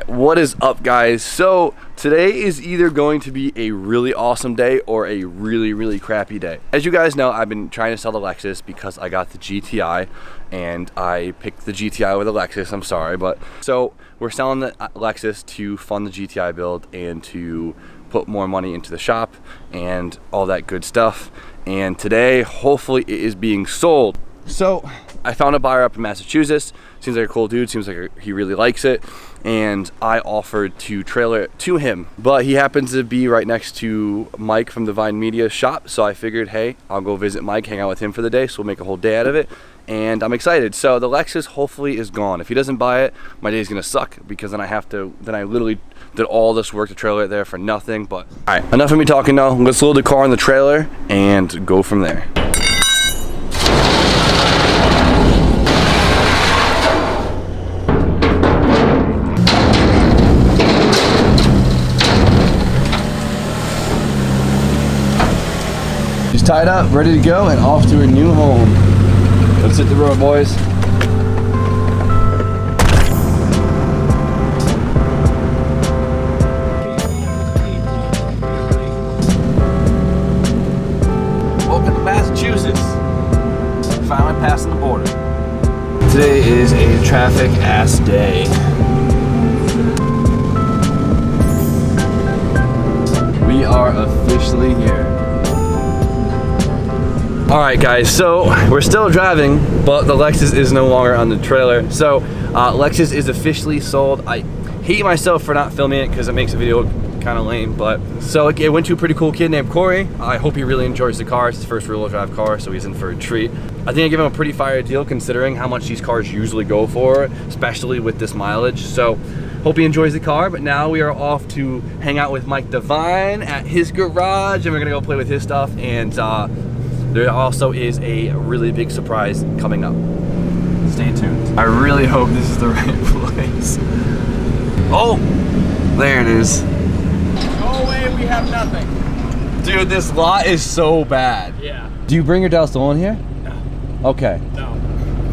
What is up, guys? So today is either going to be a really awesome day or a really crappy day. As you guys know, I've been trying to sell the Lexus because I got the GTI and I picked the GTI over the Lexus. I'm sorry, but so we're selling the Lexus to fund the GTI build and to put more money into the shop and all that good stuff. And today, hopefully, it is being sold. So I found a buyer up in Massachusetts. Seems like a cool dude, seems like he really likes it. And I offered to trailer it to him, but he happens to be right next to Mike from the Vine Media shop. So I figured, hey, I'll go visit Mike, hang out with him for the day. So we'll make a whole day out of it. And I'm excited. So the Lexus hopefully is gone. If he doesn't buy it, my day is gonna suck because then I literally did all this work to trailer it there for nothing. But all right, enough of me talking now. Let's load the car in the trailer and go from there. She's tied up, ready to go, and off to her new home. Let's hit the road, boys. Welcome to Massachusetts. Finally passing the border. Today is a traffic ass day. We are officially here. Alright guys, so we're still driving, but the Lexus is no longer on the trailer. So Lexus is officially sold. I hate myself for not filming it because it makes the video kind of lame, but so it went to a pretty cool kid named Corey. I hope he really enjoys the car. It's his first rear-wheel drive car, so he's in for a treat. I think I give him a pretty fire deal considering how much these cars usually go for, especially with this mileage. So hope he enjoys the car, but now we are off to hang out with Mike Devine at his garage, and we're gonna go play with his stuff. And there also is a really big surprise coming up. Stay tuned. I really hope this is the right place. Oh, there it is. No way, we have nothing. Dude, this lot is so bad. Yeah. Do you bring your Del Sol in here? No. Okay. No.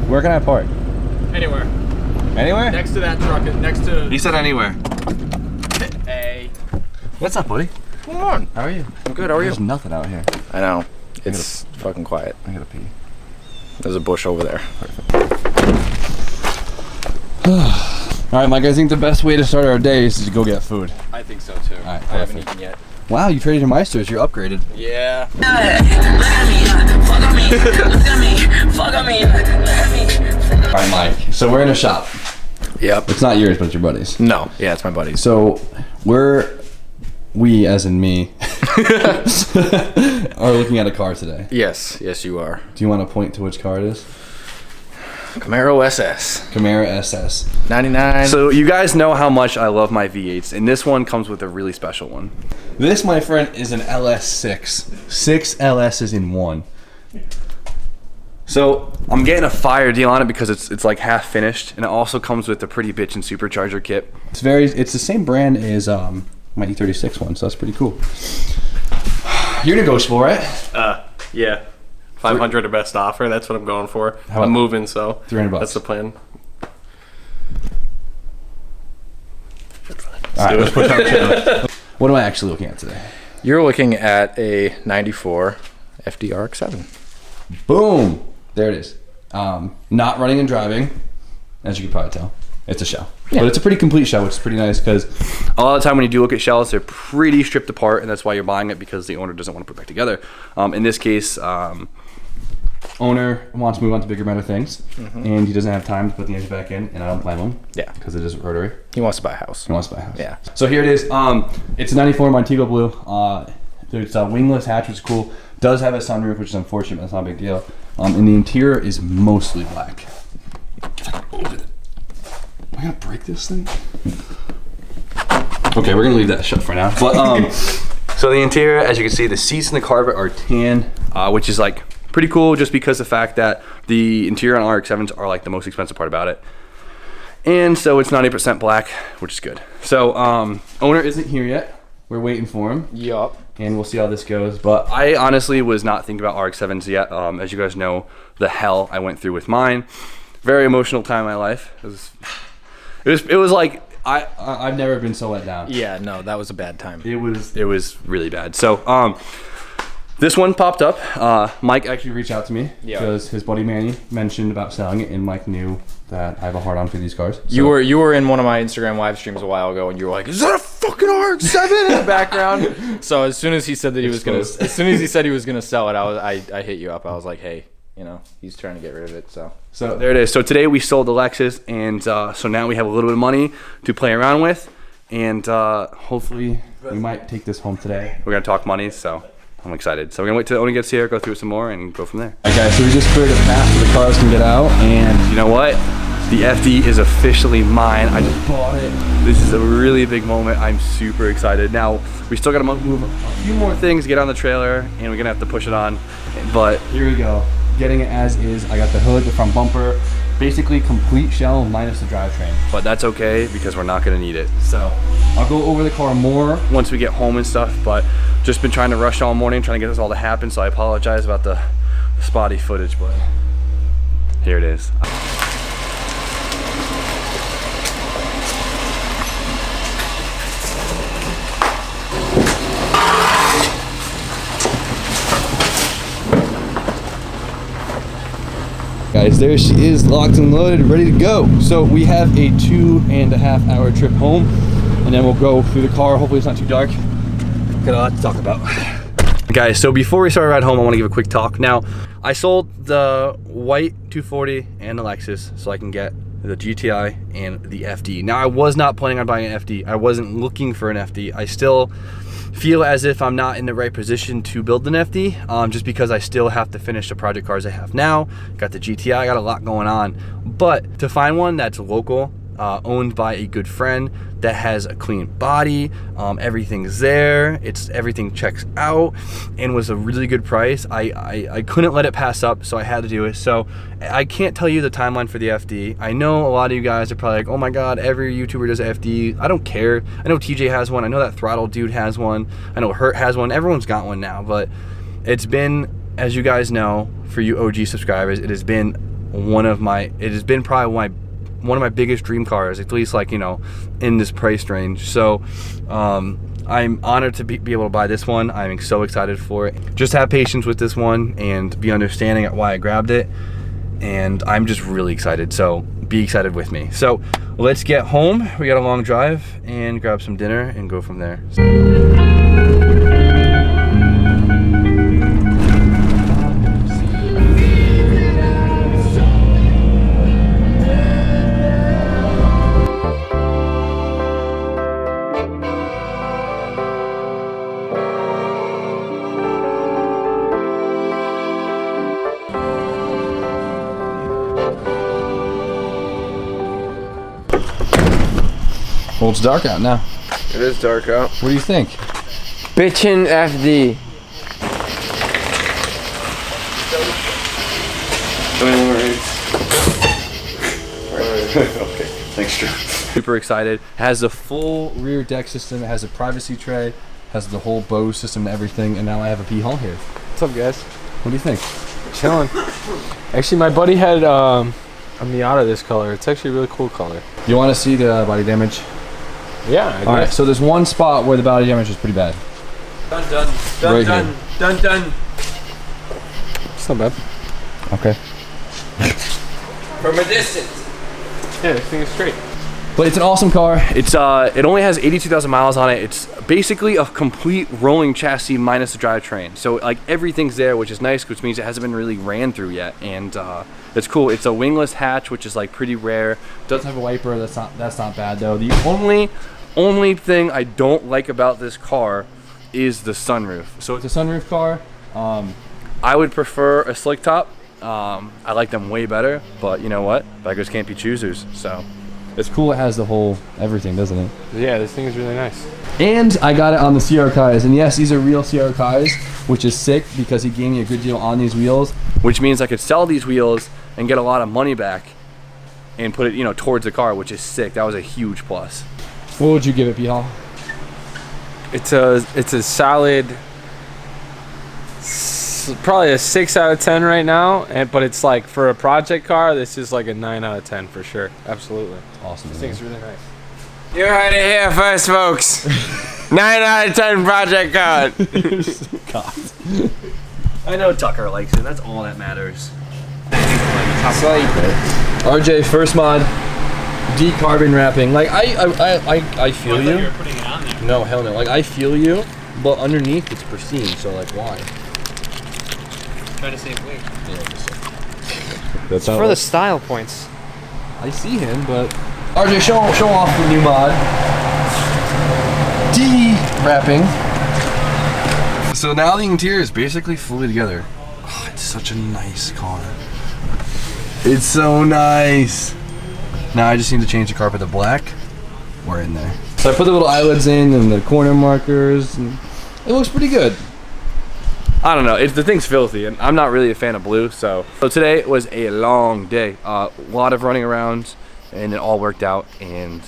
Where can I park? Anywhere. Anywhere? Next to that truck, next to... He said anywhere. Hey. What's up, buddy? Come on. How are you? I'm good, how are you? There's nothing out here. I know. It's fucking quiet. I gotta pee. There's a bush over there. All right, Mike, I think the best way to start our day is to go get food. I think so too. All right, I haven't eaten yet. Wow, you traded your Meisters. You're upgraded. Yeah. All right, Mike. So we're in a shop. Yep. It's not yours, but it's your buddy's. No. Yeah, it's my buddy's. So we, as in me, are looking at a car today. Yes. Yes, you are. Do you want to point to which car it is? Camaro SS. Camaro SS. 99. So you guys know how much I love my V8s, and this one comes with a really special one. This, my friend, is an LS6. 6 LSs in one. So I'm getting a fire deal on it because it's like half finished, and it also comes with a pretty bitchin' supercharger kit. It's the same brand as my E36 one, so that's pretty cool. You're negotiable, right? Yeah. 500 or best offer. That's what I'm going for. How I'm about moving, so $300? that's the plan. All right, let's push our trailer. What am I actually looking at today? You're looking at a 94 FDRX7. Boom! There it is. Not running and driving, as you can probably tell. It's a shell. Yeah. But it's a pretty complete shell, which is pretty nice because a lot of the time when you do look at shells, they're pretty stripped apart, and that's why you're buying it because the owner doesn't want to put it back together. In this case, owner wants to move on to bigger, better things, and he doesn't have time to put the engine back in, and I don't blame him. Yeah. Because it is rotary. He wants to buy a house. He wants to buy a house. Yeah. So here it is. It's a 94 Montego Blue. There's a wingless hatch, which is cool. Does have a sunroof, which is unfortunate, but that's not a big deal. And the interior is mostly black. Open it. Am I gonna break this thing? Okay, we're gonna leave that shut for now. But so the interior, as you can see, the seats and the carpet are tan, which is like pretty cool just because the fact that the interior on RX-7s are like the most expensive part about it. And so it's 90% black, which is good. So owner isn't here yet. We're waiting for him. Yup. And we'll see how this goes. But I honestly was not thinking about RX-7s yet. As you guys know, the hell I went through with mine. Very emotional time in my life. It was like I've never been so let down. Yeah, no, that was a bad time. It was really bad. So this one popped up. Mike actually reached out to me because his buddy Manny mentioned about selling it, and Mike knew that I have a hard on for these cars. So. You were in one of my Instagram live streams a while ago, and you were like, "Is that a fucking RX-7 in the background?" So as soon as he said that he was gonna sell it, I hit you up. I was like, "Hey, you know, he's trying to get rid of it." So there it is. So today we sold the Lexus, and so now we have a little bit of money to play around with, and hopefully we might take this home today. We're gonna talk money, so I'm excited. So we're gonna wait till Oni gets here, go through it some more, and go from there. All right, guys. So we just cleared a path so the cars can get out, and you know what? The FD is officially mine. I just bought it. This is a really big moment. I'm super excited. Now, we still gotta move a few more things, get on the trailer, and we're gonna have to push it on. But here we go. Getting it as is. I got the hood, the front bumper, basically complete shell minus the drivetrain. But that's okay because we're not gonna need it. So I'll go over the car more once we get home and stuff, but just been trying to rush all morning, trying to get this all to happen, so I apologize about the spotty footage, but here it is. Guys, there she is, locked and loaded, ready to go. So we have a 2.5 hour trip home, and then we'll go through the car. Hopefully it's not too dark. Got a lot to talk about. Guys, so before we start ride home, I want to give a quick talk. Now, I sold the white 240 and the Lexus so I can get the GTI and the FD. Now, I was not planning on buying an FD. I wasn't looking for an FD. I still feel as if I'm not in the right position to build an FD, just because I still have to finish the project cars I have now. Got the GTI, got a lot going on. But to find one that's local, owned by a good friend, that has a clean body, everything's there, everything checks out, and was a really good price, I couldn't let it pass up, so I had to do it. So I can't tell you the timeline for the FD. I know a lot of you guys are probably like, oh my god, every YouTuber does an FD. I don't care. I know TJ has one, I know that Throttle dude has one, I know Hurt has one, everyone's got one now. But it's been, as you guys know, for you OG subscribers, it has been probably one of my biggest dream cars, at least, like, you know, in this price range. So I'm honored to be able to buy this one. I'm so excited for it. Just have patience with this one and be understanding at why I grabbed it, and I'm just really excited, so be excited with me. So let's get home. We got a long drive, and grab some dinner and go from there. Well, it's dark out now. It is dark out. What do you think? Bitchin' FD. Okay, thanks, Drew. Super excited. Has the full rear deck system. It has a privacy tray. Has the whole Bose system and everything. And now I have a P-Haul here. What's up, guys? What do you think? Chilling. Actually, my buddy had a Miata this color. It's actually a really cool color. You want to see the body damage? Yeah, I guess. All right, so there's one spot where the body damage is pretty bad. Dun dun dun Right dun here. dun dun. It's not bad. Okay. From a distance. Yeah, this thing is straight. But it's an awesome car. It's it only has 82,000 miles on it. It's basically a complete rolling chassis minus the drivetrain. So like everything's there, which is nice, which means it hasn't been really ran through yet. And it's cool. It's a wingless hatch, which is like pretty rare. Doesn't have a wiper. That's not bad though. The only thing I don't like about this car is the sunroof. So it's a sunroof car. I would prefer a slick top. I like them way better, but you know what? Beggars can't be choosers. So it's cool. It has the whole everything, doesn't it? Yeah, this thing is really nice. And I got it on the CR Kais, and yes, these are real CR Kais, which is sick because he gave me a good deal on these wheels, which means I could sell these wheels and get a lot of money back and put it, you know, towards the car, which is sick. That was a huge plus. What would you give it, P-Hall? It's a solid, probably a 6 out of 10 right now. But it's like, for a project car, this is like a 9 out of 10 for sure. Absolutely. Awesome. This thing's really nice. You heard it here first, folks. 9 out of 10 project card. I know Tucker likes it. That's all that matters. RJ, first mod, decarbon wrapping. Like I feel you. You were putting it on there. No, hell no. Like I feel you, but underneath it's pristine. So like, why? Trying to save weight. That's For the style points. I see him, but RJ, show off the new mod. De-wrapping. So now the interior is basically fully together. Oh, it's such a nice car. It's so nice. Now I just need to change the carpet to black. We're in there. So I put the little eyelets in and the corner markers, and it looks pretty good. I don't know. The thing's filthy, and I'm not really a fan of blue. So today was a long day. A lot of running around, and it all worked out, and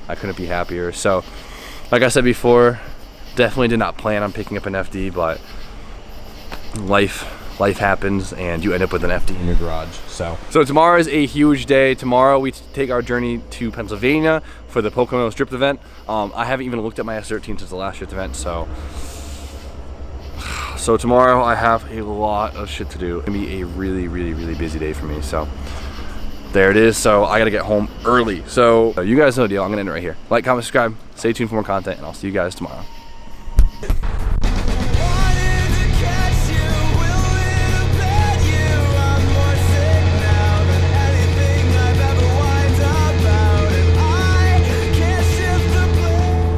I couldn't be happier. So, like I said before, definitely did not plan on picking up an FD, but life happens, and you end up with an FD in your garage. So tomorrow is a huge day. Tomorrow we take our journey to Pennsylvania for the Poconos Drift event. I haven't even looked at my S13 since the last Drift event, so tomorrow I have a lot of shit to do. It's gonna be a really, really, really busy day for me. So there it is. So I gotta get home early. So you guys know the deal. I'm gonna end it right here. Like, comment, subscribe. Stay tuned for more content, and I'll see you guys tomorrow.